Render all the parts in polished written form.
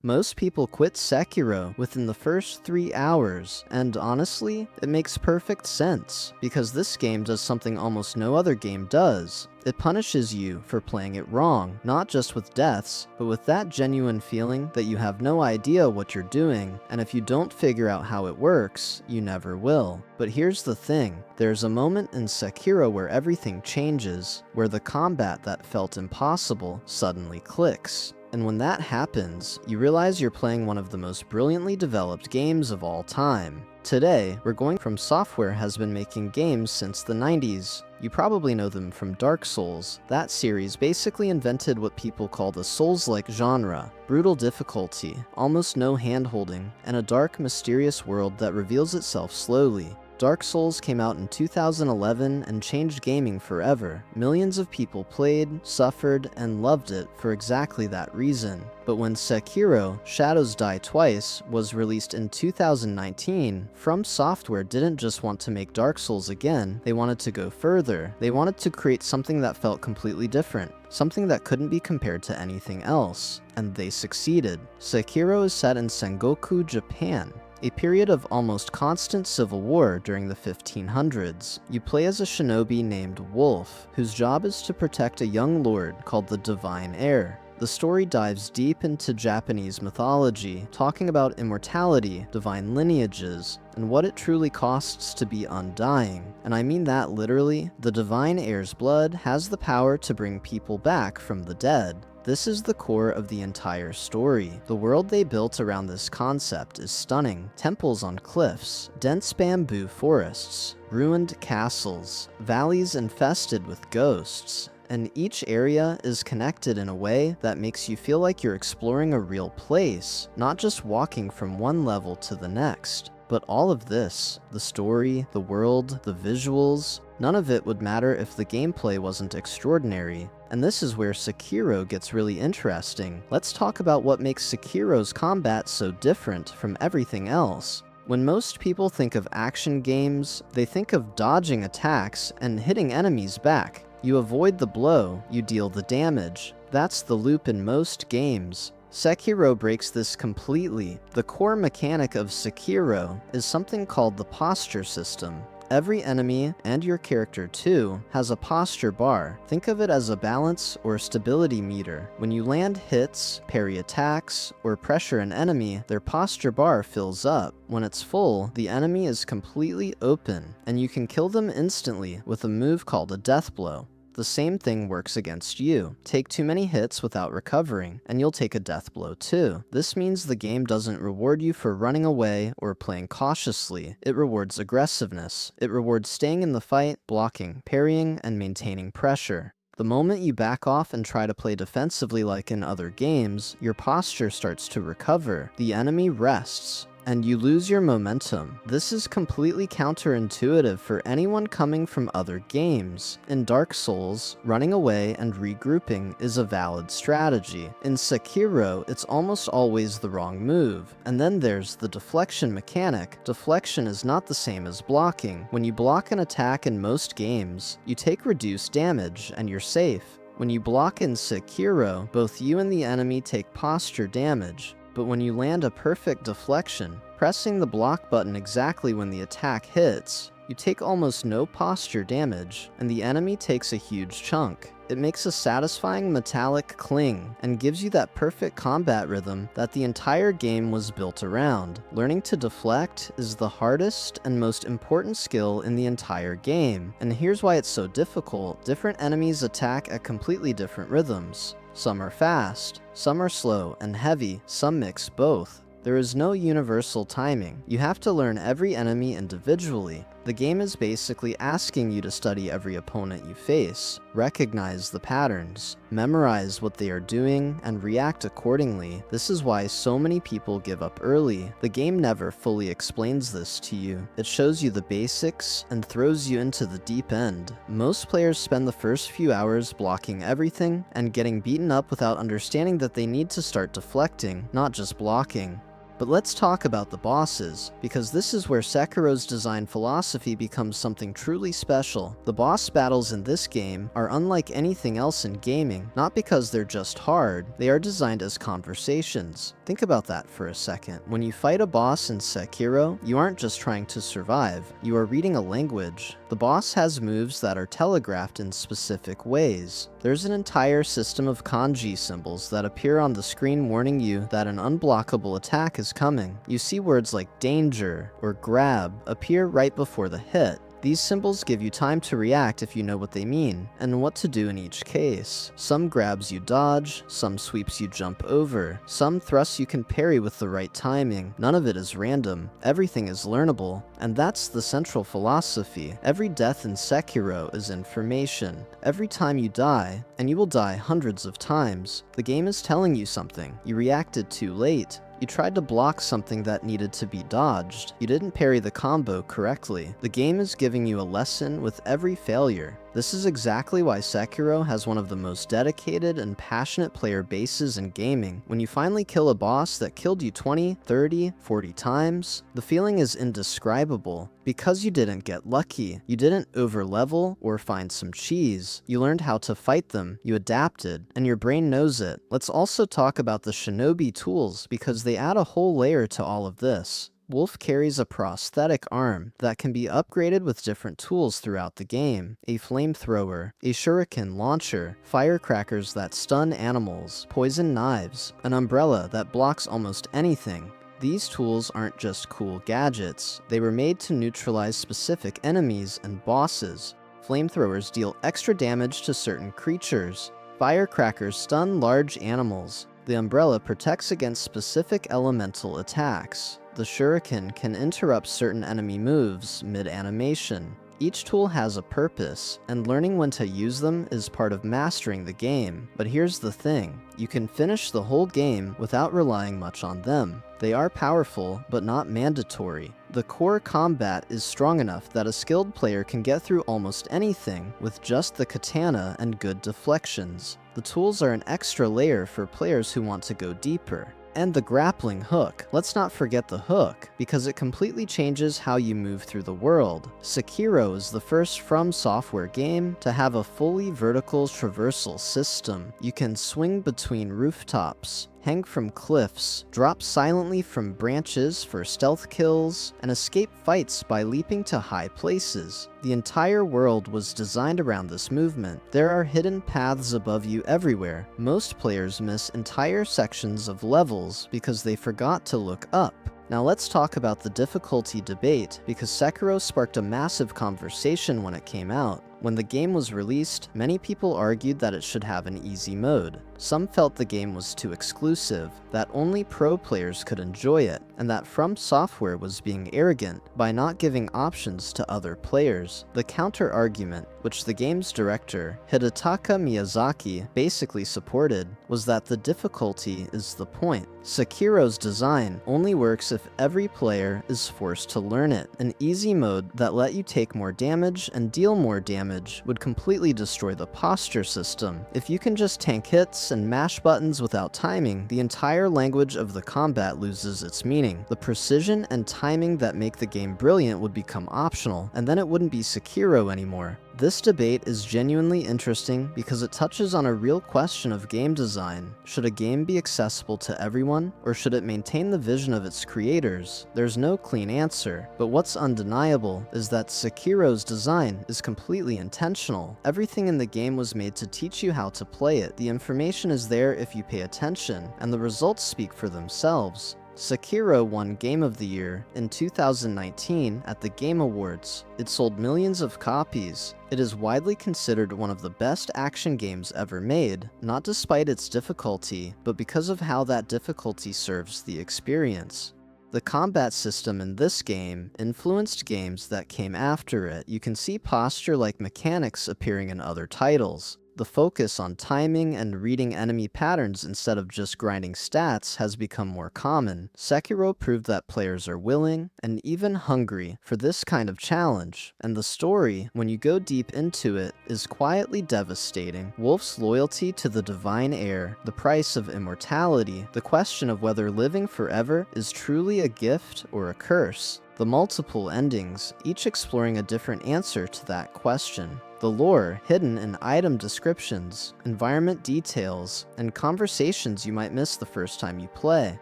Most people quit Sekiro within the first 3 hours, and honestly, it makes perfect sense, because this game does something almost no other game does. It punishes you for playing it wrong, not just with deaths, but with that genuine feeling that you have no idea what you're doing, and if you don't figure out how it works, you never will. But here's the thing, there's a moment in Sekiro where everything changes, where the combat that felt impossible suddenly clicks. And when that happens, you realize you're playing one of the most brilliantly developed games of all time. Today, FromSoftware has been making games since the 90s. You probably know them from Dark Souls. That series basically invented what people call the Souls-like genre. Brutal difficulty, almost no hand-holding, and a dark, mysterious world that reveals itself slowly. Dark Souls came out in 2011 and changed gaming forever. Millions of people played, suffered, and loved it for exactly that reason. But when Sekiro: Shadows Die Twice was released in 2019, FromSoftware didn't just want to make Dark Souls again, they wanted to go further. They wanted to create something that felt completely different, something that couldn't be compared to anything else. And they succeeded. Sekiro is set in Sengoku, Japan, a period of almost constant civil war during the 1500s. You play as a shinobi named Wolf, whose job is to protect a young lord called the Divine Heir. The story dives deep into Japanese mythology, talking about immortality, divine lineages, and what it truly costs to be undying. And I mean that literally. The Divine Heir's blood has the power to bring people back from the dead. This is the core of the entire story. The world they built around this concept is stunning. Temples on cliffs, dense bamboo forests, ruined castles, valleys infested with ghosts, and each area is connected in a way that makes you feel like you're exploring a real place, not just walking from one level to the next. But all of this, the story, the world, the visuals, none of it would matter if the gameplay wasn't extraordinary. And this is where Sekiro gets really interesting. Let's talk about what makes Sekiro's combat so different from everything else. When most people think of action games, they think of dodging attacks and hitting enemies back. You avoid the blow, you deal the damage. That's the loop in most games. Sekiro breaks this completely. The core mechanic of Sekiro is something called the posture system. Every enemy, and your character too, has a posture bar. Think of it as a balance or stability meter. When you land hits, parry attacks, or pressure an enemy, their posture bar fills up. When it's full, the enemy is completely open, and you can kill them instantly with a move called a death blow. The same thing works against you. Take too many hits without recovering, and you'll take a death blow too. This means the game doesn't reward you for running away or playing cautiously. It rewards aggressiveness. It rewards staying in the fight, blocking, parrying, and maintaining pressure. The moment you back off and try to play defensively like in other games, your posture starts to recover. The enemy rests, and you lose your momentum. This is completely counterintuitive for anyone coming from other games. In Dark Souls, running away and regrouping is a valid strategy. In Sekiro, it's almost always the wrong move. And then there's the deflection mechanic. Deflection is not the same as blocking. When you block an attack in most games, you take reduced damage and you're safe. When you block in Sekiro, both you and the enemy take posture damage. But when you land a perfect deflection, pressing the block button exactly when the attack hits, you take almost no posture damage, and the enemy takes a huge chunk. It makes a satisfying metallic cling, and gives you that perfect combat rhythm that the entire game was built around. Learning to deflect is the hardest and most important skill in the entire game, and here's why it's so difficult. Different enemies attack at completely different rhythms. Some are fast, some are slow and heavy, some mix both. There is no universal timing. You have to learn every enemy individually. The game is basically asking you to study every opponent you face, recognize the patterns, memorize what they are doing, and react accordingly. This is why so many people give up early. The game never fully explains this to you. It shows you the basics and throws you into the deep end. Most players spend the first few hours blocking everything and getting beaten up without understanding that they need to start deflecting, not just blocking. But let's talk about the bosses, because this is where Sekiro's design philosophy becomes something truly special. The boss battles in this game are unlike anything else in gaming, not because they're just hard, they are designed as conversations. Think about that for a second. When you fight a boss in Sekiro, you aren't just trying to survive, you are reading a language. The boss has moves that are telegraphed in specific ways. There's an entire system of kanji symbols that appear on the screen warning you that an unblockable attack is coming. You see words like danger or grab appear right before the hit. These symbols give you time to react if you know what they mean, and what to do in each case. Some grabs you dodge, some sweeps you jump over, some thrusts you can parry with the right timing. None of it is random, everything is learnable, and that's the central philosophy. Every death in Sekiro is information. Every time you die, and you will die hundreds of times, the game is telling you something. You reacted too late. You tried to block something that needed to be dodged. You didn't parry the combo correctly. The game is giving you a lesson with every failure. This is exactly why Sekiro has one of the most dedicated and passionate player bases in gaming. When you finally kill a boss that killed you 20, 30, 40 times, the feeling is indescribable. Because you didn't get lucky, you didn't overlevel or find some cheese. You learned how to fight them, you adapted, and your brain knows it. Let's also talk about the shinobi tools because they add a whole layer to all of this. Wolf carries a prosthetic arm that can be upgraded with different tools throughout the game. A flamethrower, a shuriken launcher, firecrackers that stun animals, poison knives, an umbrella that blocks almost anything. These tools aren't just cool gadgets, they were made to neutralize specific enemies and bosses. Flamethrowers deal extra damage to certain creatures. Firecrackers stun large animals. The umbrella protects against specific elemental attacks. The shuriken can interrupt certain enemy moves mid-animation. Each tool has a purpose, and learning when to use them is part of mastering the game. But here's the thing, you can finish the whole game without relying much on them. They are powerful, but not mandatory. The core combat is strong enough that a skilled player can get through almost anything with just the katana and good deflections. The tools are an extra layer for players who want to go deeper. And the grappling hook. Let's not forget the hook, because it completely changes how you move through the world. Sekiro is the first FromSoftware game to have a fully vertical traversal system. You can swing between rooftops, hang from cliffs, drop silently from branches for stealth kills, and escape fights by leaping to high places. The entire world was designed around this movement. There are hidden paths above you everywhere. Most players miss entire sections of levels because they forgot to look up. Now let's talk about the difficulty debate, because Sekiro sparked a massive conversation when it came out. When the game was released, many people argued that it should have an easy mode. Some felt the game was too exclusive, that only pro players could enjoy it, and that FromSoftware was being arrogant by not giving options to other players. The counter-argument, which the game's director, Hidetaka Miyazaki, basically supported, was that the difficulty is the point. Sekiro's design only works if every player is forced to learn it. An easy mode that let you take more damage and deal more damage would completely destroy the posture system. If you can just tank hits and mash buttons without timing, the entire language of the combat loses its meaning. The precision and timing that make the game brilliant would become optional, and then it wouldn't be Sekiro anymore. This debate is genuinely interesting because it touches on a real question of game design. Should a game be accessible to everyone, or should it maintain the vision of its creators? There's no clean answer, but what's undeniable is that Sekiro's design is completely intentional. Everything in the game was made to teach you how to play it. The information is there if you pay attention, and the results speak for themselves. Sekiro won Game of the Year in 2019 at the Game Awards. It sold millions of copies. It is widely considered one of the best action games ever made, not despite its difficulty, but because of how that difficulty serves the experience. The combat system in this game influenced games that came after it. You can see posture-like mechanics appearing in other titles. The focus on timing and reading enemy patterns instead of just grinding stats has become more common. Sekiro proved that players are willing, and even hungry, for this kind of challenge, and the story, when you go deep into it, is quietly devastating. Wolf's loyalty to the divine heir, the price of immortality, the question of whether living forever is truly a gift or a curse. The multiple endings, each exploring a different answer to that question. The lore hidden in item descriptions, environment details, and conversations you might miss the first time you play.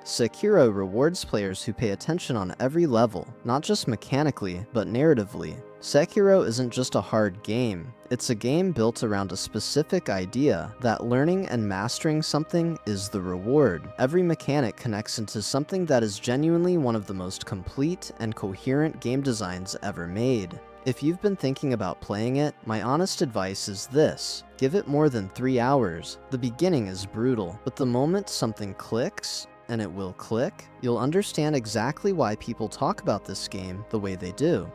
Sekiro rewards players who pay attention on every level, not just mechanically, but narratively. Sekiro isn't just a hard game, it's a game built around a specific idea that learning and mastering something is the reward. Every mechanic connects into something that is genuinely one of the most complete and coherent game designs ever made. If you've been thinking about playing it, my honest advice is this: give it more than 3 hours. The beginning is brutal, but the moment something clicks, and it will click, you'll understand exactly why people talk about this game the way they do.